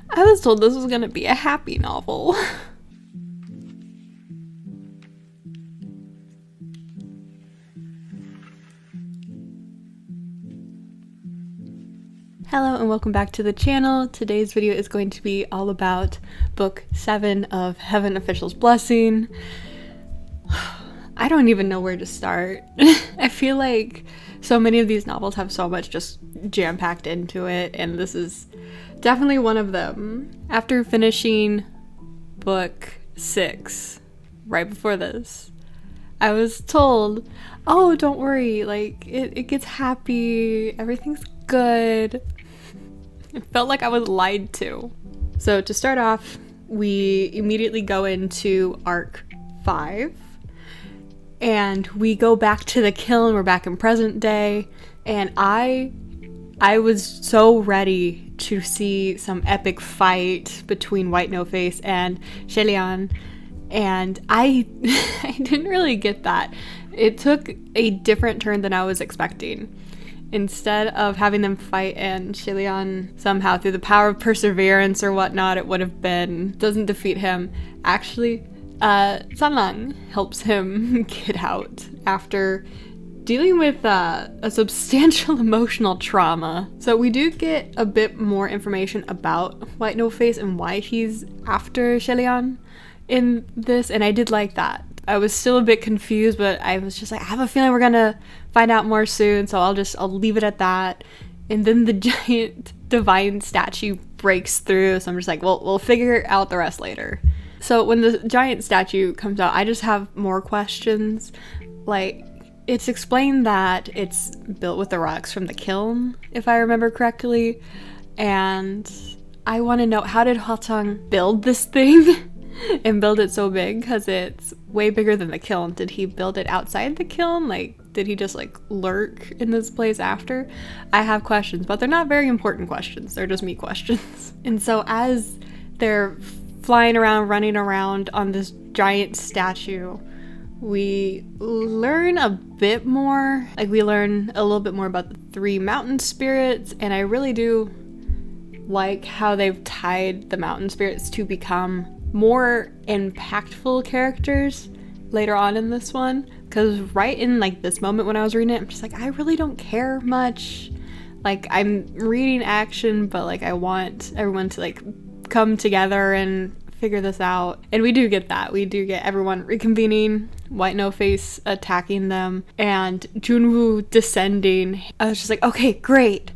I was told this was gonna be a happy novel. Hello and welcome back to the channel. Today's video is going to be all about book 7 of Heaven Official's Blessing. I don't even know where to start. I feel like so many of these novels have so much just jam-packed into it, and this is definitely one of them. After finishing book 6, right before this, I was told, oh, don't worry, like, it gets happy, everything's good. It felt like I was lied to. So to start off, we immediately go into arc 5, and we go back to the kiln. We're back in present day, and I was so ready to see some epic fight between White No Face and Chillpeach, and I didn't really get that. It took a different turn than I was expecting. Instead of having them fight and Chillpeach somehow through the power of perseverance or whatnot, it would have been, doesn't defeat him. Actually, Sanlang helps him get out after dealing with a substantial emotional trauma. So we do get a bit more information about White No Face and why he's after Chillpeach in this, and I did like that. I was still a bit confused, but I was just like, I have a feeling we're gonna find out more soon, so I'll leave it at that. And then the giant divine statue breaks through, so I'm just like, well, we'll figure out the rest later. So when the giant statue comes out, I just have more questions. Like, it's explained that it's built with the rocks from the kiln, if I remember correctly, and I want to know, how did Hwatong build this thing? And build it so big, because it's way bigger than the kiln. Did he build it outside the kiln? Like, did he just like lurk in this place after? I have questions, but they're not very important questions. They're just me questions. And so as they're flying around, running around on this giant statue, we learn a bit more. Like, we learn a little bit more about the 3 mountain spirits, and I really do like how they've tied the mountain spirits to become more impactful characters later on in this one, because right in like this moment when I was reading it, I'm just like, I really don't care much. Like, I'm reading action, but like I want everyone to like come together and figure this out. And we do get that. We do get everyone reconvening, White No Face attacking them, and Junwoo descending. I was just like, okay, great,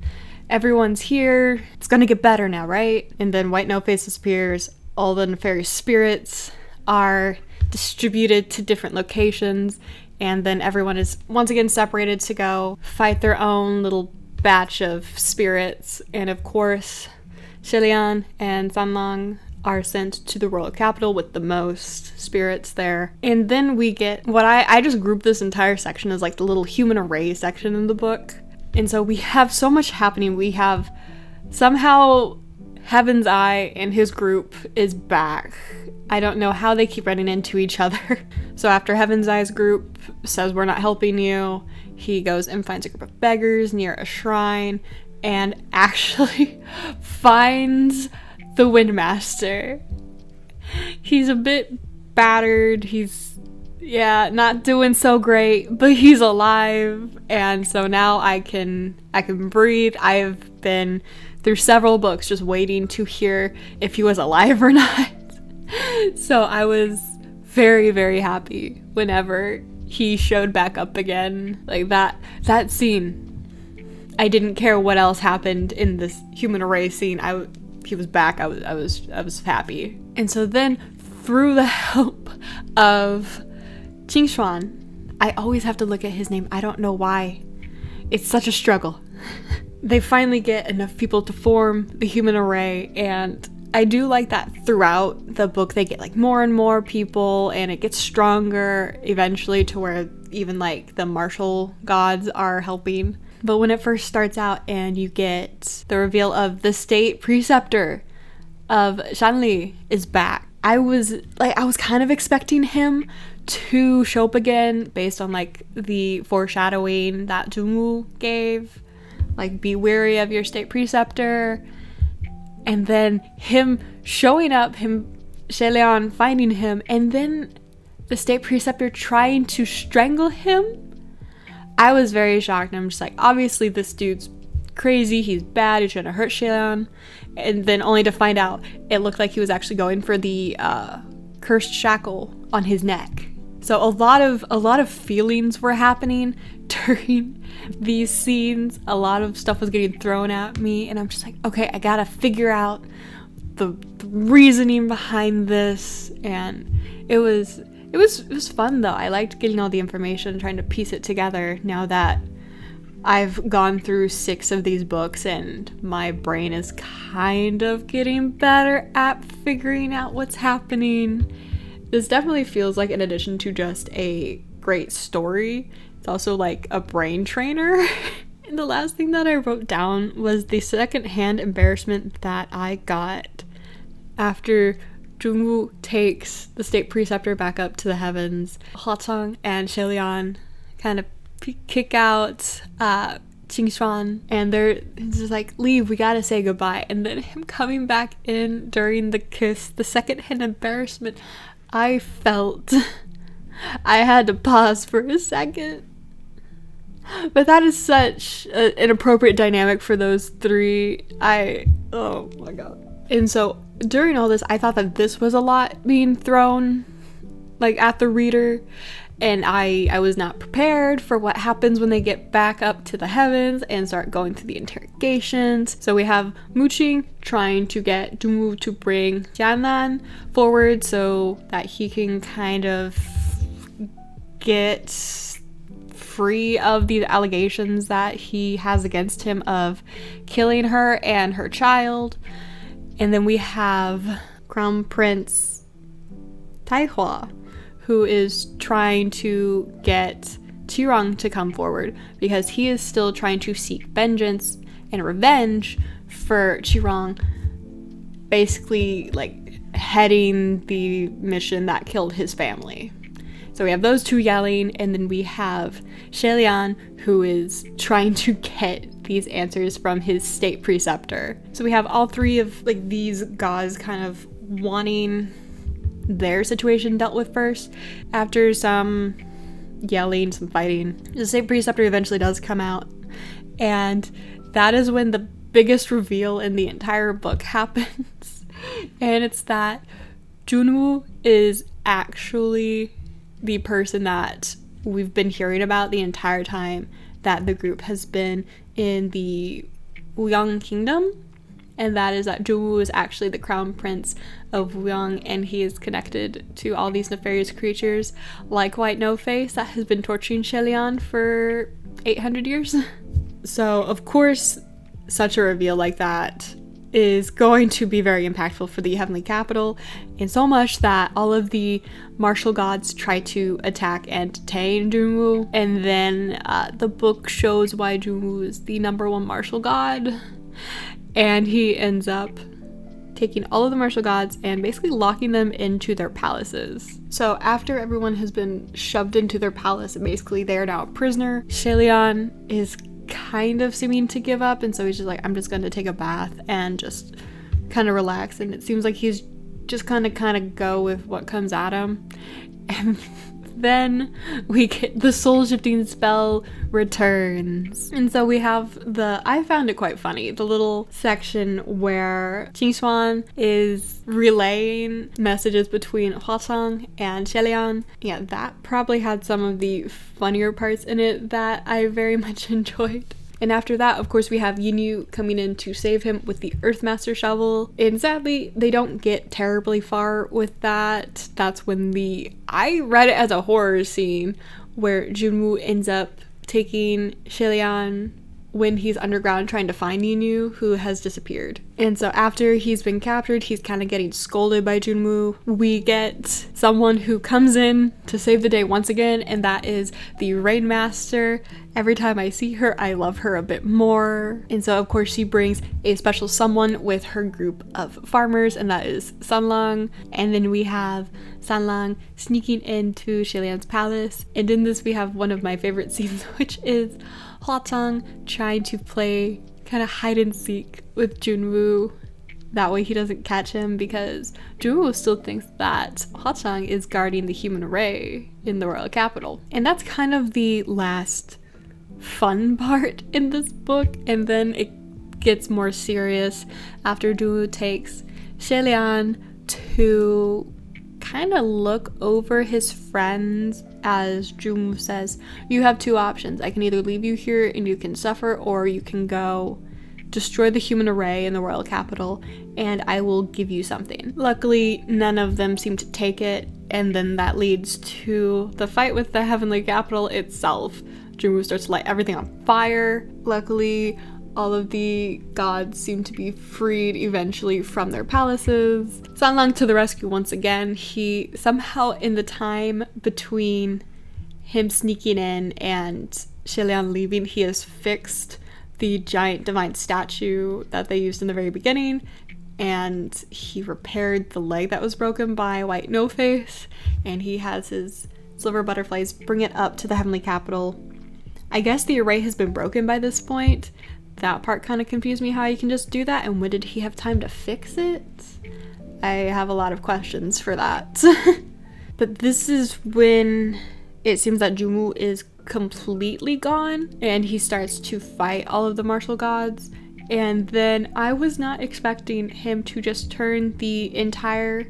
everyone's here, it's gonna get better now, right? And then White No Face disappears. All the nefarious spirits are distributed to different locations, and then everyone is once again separated to go fight their own little batch of spirits. And of course, Chillpeach and Sanlang are sent to the royal capital with the most spirits there. And then we get what I just grouped this entire section as like the little human array section in the book. And so we have so much happening. We have somehow Heaven's Eye and his group is back. I don't know how they keep running into each other. So after Heaven's Eye's group says, we're not helping you, he goes and finds a group of beggars near a shrine and actually finds the Windmaster. He's a bit battered. He's, not doing so great, but he's alive. And so now I can breathe. I've been through several books just waiting to hear if he was alive or not. So I was very, very happy whenever he showed back up again. Like that scene, I didn't care what else happened in this human array scene. He was back. I was happy. And so then, through the help of Qingshuan, I always have to look at his name. I don't know why. It's such a struggle. They finally get enough people to form the human array, and I do like that throughout the book they get like more and more people, and it gets stronger eventually to where even like the martial gods are helping. But when it first starts out and you get the reveal of the state preceptor of Shanli is back, I was kind of expecting him to show up again based on like the foreshadowing that Junwoo gave. Like, be wary of your state preceptor. and then him showing up, Shelian finding him, and then the state preceptor trying to strangle him. I was very shocked, and I'm just like, obviously this dude's crazy, he's bad, he's trying to hurt Shelian, and then only to find out it looked like he was actually going for the cursed shackle on his neck. So a lot of feelings were happening during these scenes. A lot of stuff was getting thrown at me, and I'm just like, okay, I gotta figure out the reasoning behind this. And it was fun though. I liked getting all the information, trying to piece it together now that I've gone through 6 of these books and my brain is kind of getting better at figuring out what's happening. This definitely feels like, in addition to just a great story, it's also like a brain trainer. And the last thing that I wrote down was the secondhand embarrassment that I got after 𝕬𝕣 takes the state preceptor back up to the heavens. Hwacheong and Shelian kind of kick out Qingxuan, and they're just like, leave, we gotta say goodbye. And then him coming back in during the kiss, the secondhand embarrassment, I felt I had to pause for a second. But that is such an appropriate dynamic for those 3. Oh my god. And so during all this, I thought that this was a lot being thrown like at the reader, and I was not prepared for what happens when they get back up to the heavens and start going through the interrogations. So we have Muqing trying to get 𝕬𝕣 to bring Jianlan forward so that he can kind of get free of these allegations that he has against him of killing her and her child. And then we have Crown Prince Taihua, who is trying to get Qirong to come forward because he is still trying to seek vengeance and revenge for Qirong, basically like heading the mission that killed his family. So we have those 2 yelling, and then we have Shelian, who is trying to get these answers from his state preceptor. So we have all 3 of like these gods kind of wanting their situation dealt with first. After some yelling, some fighting, the state preceptor eventually does come out, and that is when the biggest reveal in the entire book happens. And it's that 𝕬𝕣 is actually the person that we've been hearing about the entire time that the group has been in the Wuyang kingdom, and that is that 𝕬𝕣 is actually the crown prince of Wuyang, and he is connected to all these nefarious creatures like White No Face that has been torturing Shelian for 800 years. So of course such a reveal like that is going to be very impactful for the heavenly capital, and so much that all of the martial gods try to attack and detain 𝕬𝕣, and then the book shows why 𝕬𝕣 is the #1 martial god, and he ends up taking all of the martial gods and basically locking them into their palaces. So after everyone has been shoved into their palace and basically they're now a prisoner, Shelian is kind of seeming to give up, and so he's just like, I'm just going to take a bath and just kind of relax. And it seems like he's just kind of go with what comes at him. And then we get the soul shifting spell returns, and so we have I found it quite funny, the little section where Qingxuan is relaying messages between Hwacheong and Shelian. Yeah, that probably had some of the funnier parts in it that I very much enjoyed. And after that, of course, we have Yinyu coming in to save him with the Earthmaster shovel. And sadly, they don't get terribly far with that. That's when I read it as a horror scene where 𝕬𝕣 ends up taking Shelian when he's underground trying to find Yinyu, who has disappeared. And so after he's been captured, he's kind of getting scolded by 𝕬𝕣. We get someone who comes in to save the day once again, and that is the Rainmaster. Every time I see her, I love her a bit more. And so of course she brings a special someone with her group of farmers, and that is Sanlang. And then we have Sanlang sneaking into Shelian's palace. And in this we have one of my favorite scenes, which is Hwacheong trying to play kind of hide and seek with 𝕬𝕣 That way he doesn't catch him, because Jungwoo still thinks that Hwachang is guarding the human array in the royal capital. And that's kind of the last fun part in this book, and then it gets more serious after Jungwoo takes Shelian to kind of look over his friends, as Jungwoo says, you have two options. I can either leave you here and you can suffer, or you can go destroy the human array in the royal capital and I will give you something. Luckily, none of them seem to take it, and then that leads to the fight with the heavenly capital itself. Jungwoo starts to light everything on fire. Luckily, all of the gods seem to be freed eventually from their palaces. Sanlang to the rescue once again. He somehow, in the time between him sneaking in and Shelian leaving, he has fixed the giant divine statue that they used in the very beginning, and he repaired the leg that was broken by White No-Face, and he has his silver butterflies bring it up to the heavenly capital. I guess the array has been broken by this point. That part kind of confused me, how you can just do that, and when did he have time to fix it? I have a lot of questions for that. But this is when it seems that Jungwoo is completely gone, and he starts to fight all of the martial gods. And then I was not expecting him to just turn the entire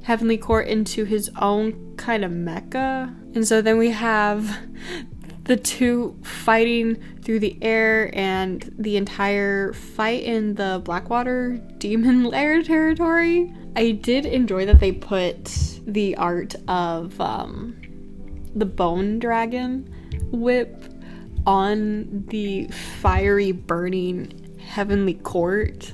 heavenly court into his own kind of mecha. And so then we have the two fighting through the air, and the entire fight in the Blackwater demon lair territory. I did enjoy that they put the art of the bone dragon whip on the fiery burning heavenly court.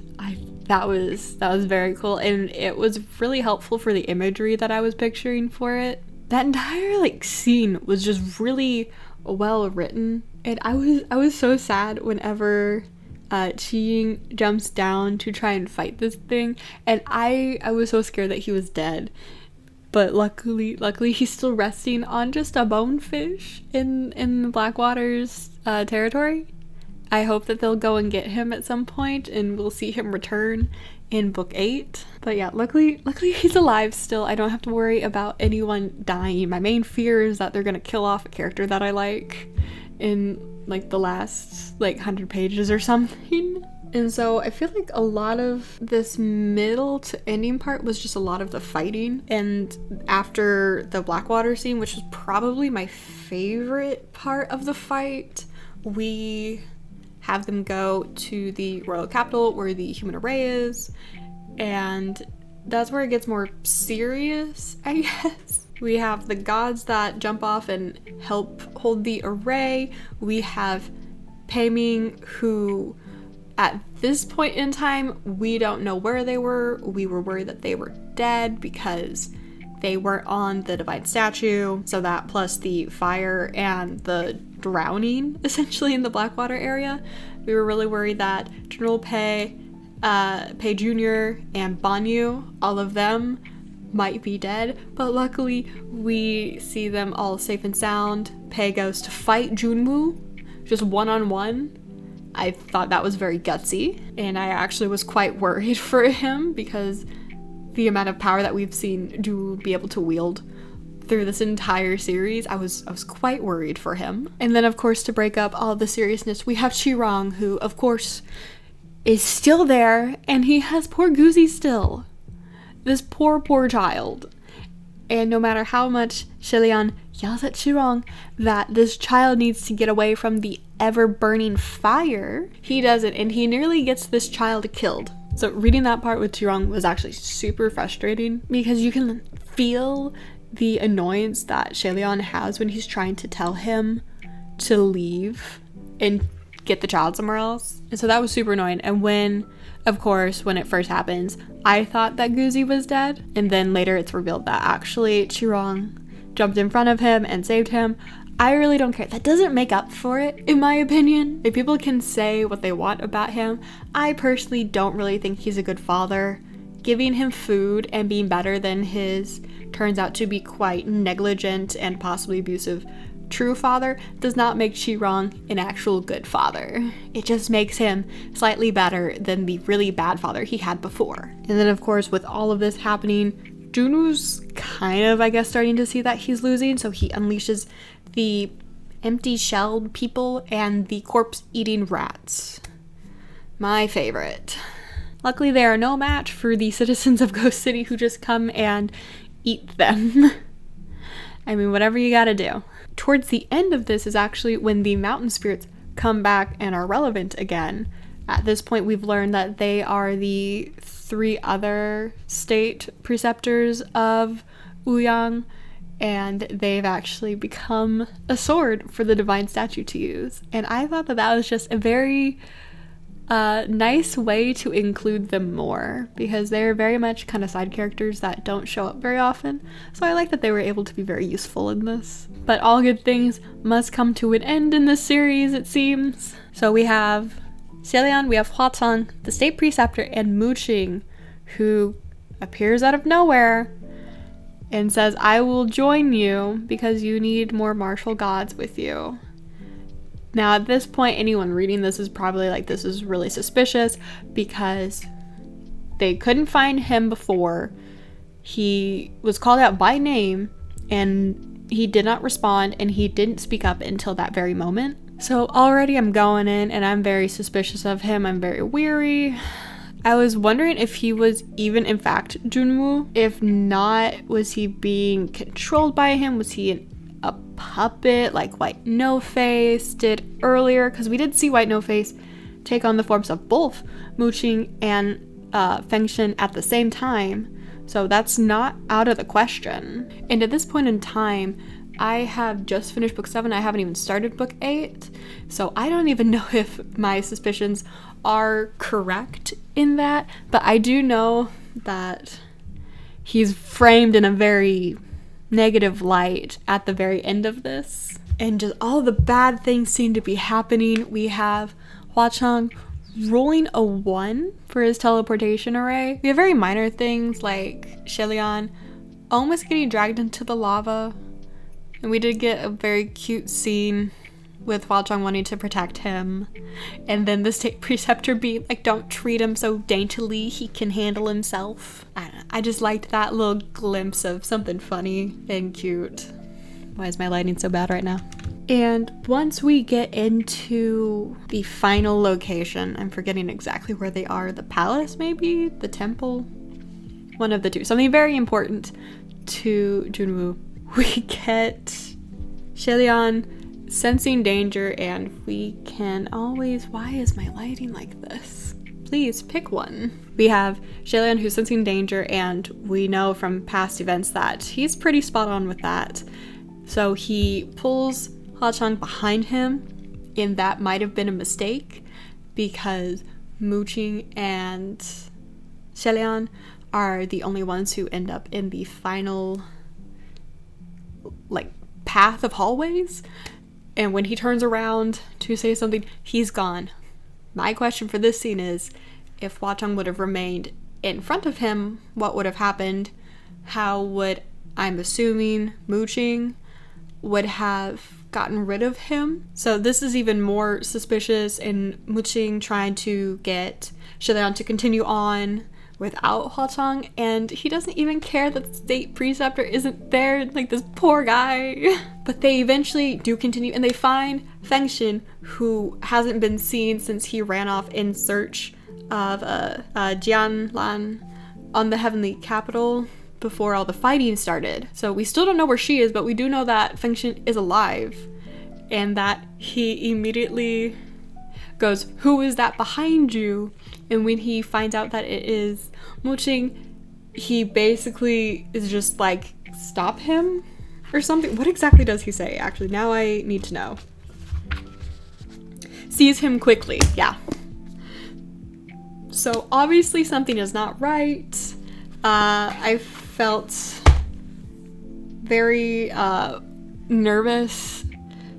That was very cool, and it was really helpful for the imagery that I was picturing for it. That entire scene was just really well written, and I was so sad whenever Chi-Ying jumps down to try and fight this thing, and I was so scared that he was dead. But luckily he's still resting on just a bonefish in Blackwater's territory. I hope that they'll go and get him at some point, and we'll see him return in book 8. But yeah, luckily he's alive still. I don't have to worry about anyone dying. My main fear is that they're gonna kill off a character that I like in the last 100 pages or something. And so I feel like a lot of this middle to ending part was just a lot of the fighting. And after the Blackwater scene, which was probably my favorite part of the fight, we have them go to the royal capital where the human array is, and that's where it gets more serious, I guess. We have the gods that jump off and help hold the array. We have Paiming, who at this point in time, we don't know where they were. We were worried that they were dead because they weren't on the divine statue. So that, plus the fire and the drowning essentially in the Blackwater area, we were really worried that General Pei Jr. and Banyu, all of them might be dead. But luckily we see them all safe and sound. Pei goes to fight Jungwoo just one-on-one. I thought that was very gutsy, and I actually was quite worried for him because the amount of power that we've seen Jungwoo be able to wield through this entire series, I was quite worried for him. And then, of course, to break up all the seriousness, we have Chi-Rong, who, of course, is still there, and he has poor Guzi still. This poor child. And no matter how much Shelian yells at Chi-Rong that this child needs to get away from the ever-burning fire, he doesn't, and he nearly gets this child killed. So reading that part with Chi-Rong was actually super frustrating, because you can feel the annoyance that Shelian has when he's trying to tell him to leave and get the child somewhere else. And so that was super annoying. And when it first happens, I thought that Guzi was dead, and then later it's revealed that actually Chi-Rong jumped in front of him and saved him. I really don't care. That doesn't make up for it, in my opinion. If people can say what they want about him, I personally don't really think he's a good father. Giving him food and being better than his turns out to be quite negligent and possibly abusive true father does not make Chillpeach an actual good father. It just makes him slightly better than the really bad father he had before. And then of course with all of this happening, Junwoo's kind of, I guess, starting to see that he's losing, so he unleashes the empty-shelled people and the corpse-eating rats. My favorite. Luckily, they are no match for the citizens of Ghost City who just come and eat them. I mean, whatever you gotta do. Towards the end of this is actually when the mountain spirits come back and are relevant again. At this point, we've learned that they are the 3 other state preceptors of Ouyang, and they've actually become a sword for the divine statue to use. And I thought that that was just a very nice way to include them more, because they're very much kind of side characters that don't show up very often. So I like that they were able to be very useful in this. But all good things must come to an end in this series, it seems. So we have Xelian, we have Hwacheong, the state preceptor, and Muqing, who appears out of nowhere and says, I will join you because you need more martial gods with you. Now at this point, anyone reading this is probably like, this is really suspicious, because they couldn't find him before. He was called out by name and he did not respond, and he didn't speak up until that very moment. So already I'm going in and I'm very suspicious of him. I'm very weary. I was wondering if he was even in fact Junwoo. If not, was he being controlled by him? Was he a puppet like White No Face did earlier? Because we did see White No Face take on the forms of both Muqing and Fengshen at the same time. So that's not out of the question. And at this point in time, I have just finished book 7. I haven't even started book 8. So I don't even know if my suspicions are correct in that. But I do know that he's framed in a very negative light at the very end of this. And just all the bad things seem to be happening. We have Hwacheong rolling a 1 for his teleportation array. We have very minor things like Xelian almost getting dragged into the lava. And we did get a very cute scene with Hwacheong wanting to protect him. And then the state preceptor being like, don't treat him so daintily, he can handle himself. I don't know, I just liked that little glimpse of something funny and cute. Why is my lighting so bad right now? And once we get into the final location, I'm forgetting exactly where they are. The palace, maybe? The temple? One of the two. Something very important to Junwoo. We get Xelian sensing danger, and we can always... Why is my lighting like this? Please pick one. We have Xelian who's sensing danger, and we know from past events that he's pretty spot on with that. So he pulls Hwacheong behind him, and that might have been a mistake because Muqing and Xelian are the only ones who end up in the final like path of hallways, and when he turns around to say something, he's gone. My question for this scene is, if Hwacheong would have remained in front of him, what would have happened? How would, I'm assuming, Muqing would have gotten rid of him? So this is even more suspicious in Muqing trying to get Xelian to continue on without Hwacheong, and he doesn't even care that the state preceptor isn't there, like this poor guy. But they eventually do continue, and they find Fengshen, who hasn't been seen since he ran off in search of Jianlan on the heavenly capital before all the fighting started. So we still don't know where she is, but we do know that Fengshen is alive, and that he immediately goes, who is that behind you? And when he finds out that it is Muqing, he basically is just like, stop him or something. What exactly does he say? Actually, now I need to know. Seize him quickly. Yeah. So obviously something is not right. I felt very nervous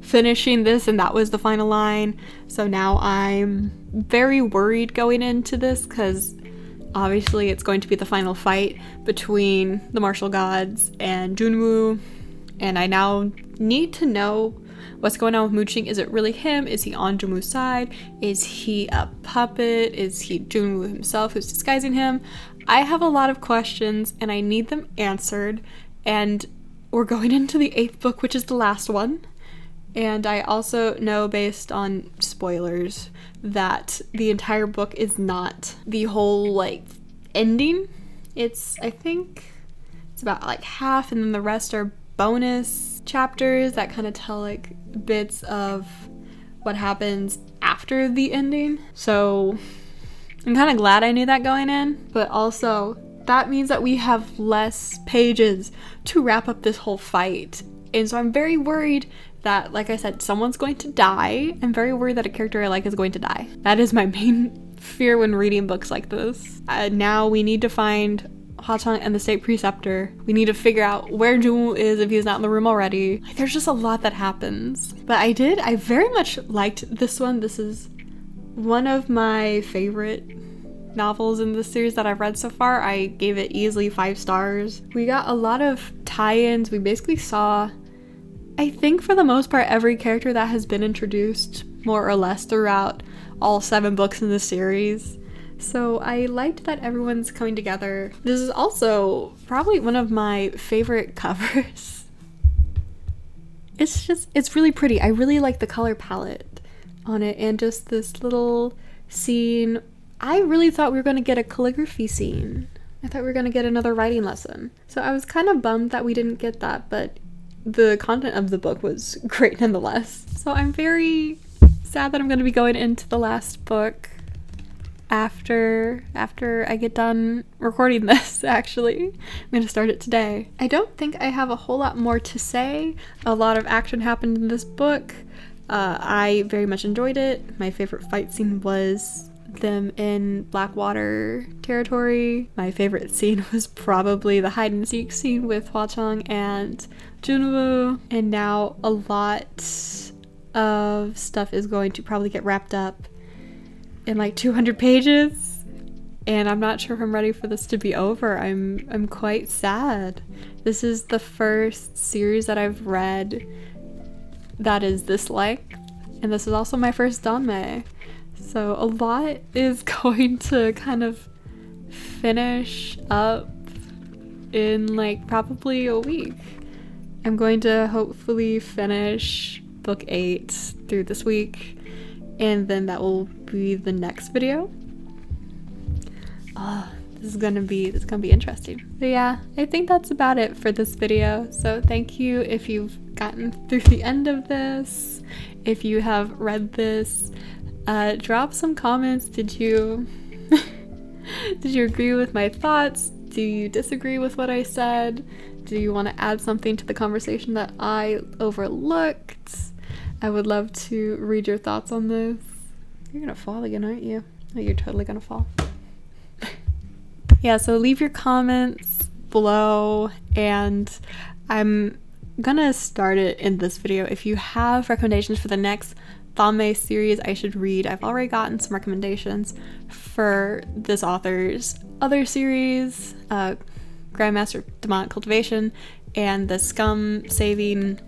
finishing this, and that was the final line. So now I'm very worried going into this, because obviously it's going to be the final fight between the martial gods and Junwoo and I now need to know what's going on with Mooching. Is it really him? Is he on Junwoo's side? Is he a puppet? Is he Junwoo himself who's disguising him? I have a lot of questions and I need them answered, and we're going into the 8th book, which is the last one. And I also know, based on spoilers, that the entire book is not the whole like ending. I think it's about like half, and then the rest are bonus chapters that kind of tell like bits of what happens after the ending. So I'm kind of glad I knew that going in, but also that means that we have less pages to wrap up this whole fight. And so I'm very worried that, like I said, someone's going to die. I'm very worried that a character I like is going to die. That is my main fear when reading books like this. Now we need to find Hwa-chang and the state preceptor. We need to figure out where Junwoo is if he's not in the room already. Like, there's just a lot that happens. But I very much liked this one. This is one of my favorite novels in this series that I've read so far. I gave it easily 5 stars. We got a lot of tie-ins. We basically saw, I think for the most part, every character that has been introduced more or less throughout all 7 books in the series. So I liked that everyone's coming together. This is also probably one of my favorite covers. It's really pretty. I really like the color palette on it, and just this little scene. I really thought we were going to get a calligraphy scene. I thought we were going to get another writing lesson. So I was kind of bummed that we didn't get that, but the content of the book was great nonetheless. So I'm very sad that I'm going to be going into the last book after I get done recording this, actually. I'm going to start it today. I don't think I have a whole lot more to say. A lot of action happened in this book. I very much enjoyed it. My favorite fight scene was them in Blackwater territory. My favorite scene was probably the hide and seek scene with Hwa-chang and Junwoo. And now a lot of stuff is going to probably get wrapped up in like 200 pages, and I'm not sure if I'm ready for this to be over. I'm quite sad. This is the first series that I've read that is this length, and this is also my first 𝕬𝕚. So a lot is going to kind of finish up in like probably a week. I'm going to hopefully finish book 8 through this week, and then that will be the next video. This is gonna be interesting. But yeah, I think that's about it for this video. So thank you if you've gotten through the end of this. If you have read this, drop some comments. Did you agree with my thoughts? Do you disagree with what I said? Do you want to add something to the conversation that I overlooked? I would love to read your thoughts on this. You're gonna fall again, aren't you? Oh, you're totally gonna fall. Yeah, so leave your comments below, and I'm gonna start it in this video. If you have recommendations for the next 𝕬𝕚 series I should read, I've already gotten some recommendations for this author's other series, Grandmaster of Demonic Cultivation, and the Scum Saving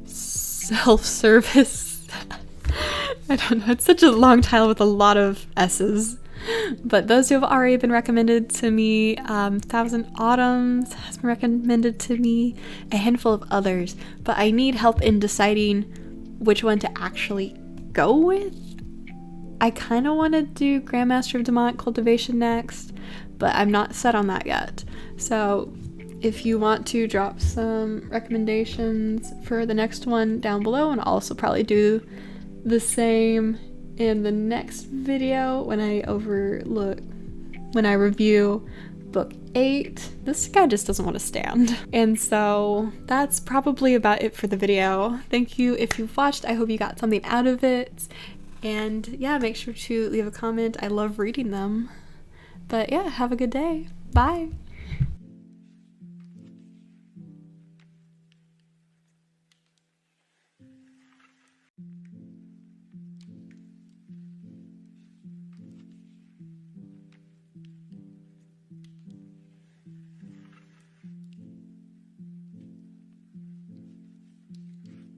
Self-Service. I don't know, it's such a long title with a lot of S's. But those who have already been recommended to me, Thousand Autumns has been recommended to me, a handful of others, but I need help in deciding which one to actually go with. I kind of want to do Grandmaster of Demonic Cultivation next, but I'm not set on that yet. So if you want to drop some recommendations for the next one down below, and I'll also probably do the same in the next video when I review book 8. This guy just doesn't want to stand. And so that's probably about it for the video. Thank you if you've watched. I hope you got something out of it. And yeah, make sure to leave a comment. I love reading them. But yeah, have a good day. Bye.